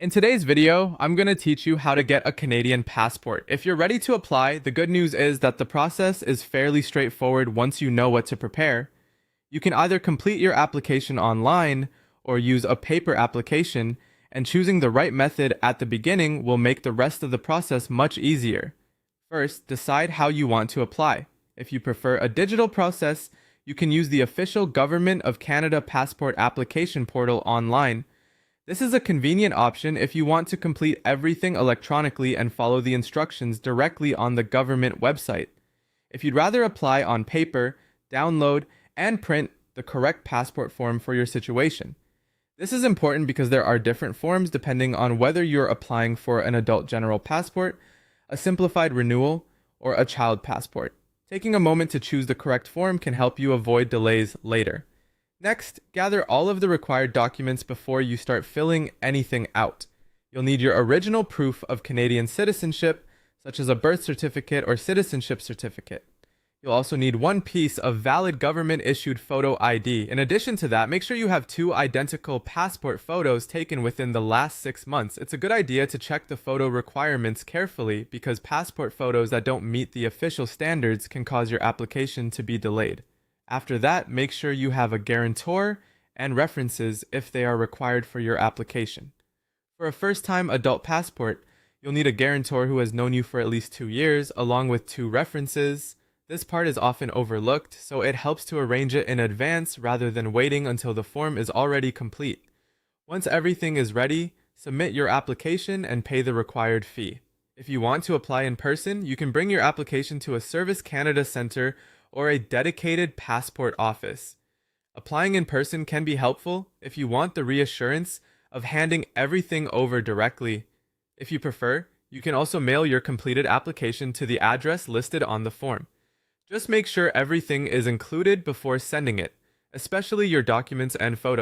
In today's video, I'm going to teach you how to get a Canadian passport. If you're ready to apply, the good news is that the process is fairly straightforward once you know what to prepare. You can either complete your application online or use a paper application, and choosing the right method at the beginning will make the rest of the process much easier. First, decide how you want to apply. If you prefer a digital process, you can use the official Government of Canada passport application portal online. This is a convenient option if you want to complete everything electronically and follow the instructions directly on the government website. If you'd rather apply on paper, download and print the correct passport form for your situation. This is important because there are different forms depending on whether you're applying for an adult general passport, a simplified renewal, or a child passport. Taking a moment to choose the correct form can help you avoid delays later. Next, gather all of the required documents before you start filling anything out. You'll need your original proof of Canadian citizenship, such as a birth certificate or citizenship certificate. You'll also need one piece of valid government-issued photo ID. In addition to that, make sure you have 2 identical passport photos taken within the last 6 months. It's a good idea to check the photo requirements carefully because passport photos that don't meet the official standards can cause your application to be delayed. After that, make sure you have a guarantor and references if they are required for your application. For a first-time adult passport, you'll need a guarantor who has known you for at least 2 years, along with 2 references. This part is often overlooked, so it helps to arrange it in advance rather than waiting until the form is already complete. Once everything is ready, submit your application and pay the required fee. If you want to apply in person, you can bring your application to a Service Canada Centre or a dedicated passport office. Applying in person can be helpful if you want the reassurance of handing everything over directly. If you prefer, you can also mail your completed application to the address listed on the form. Just make sure everything is included before sending it, especially your documents and photos.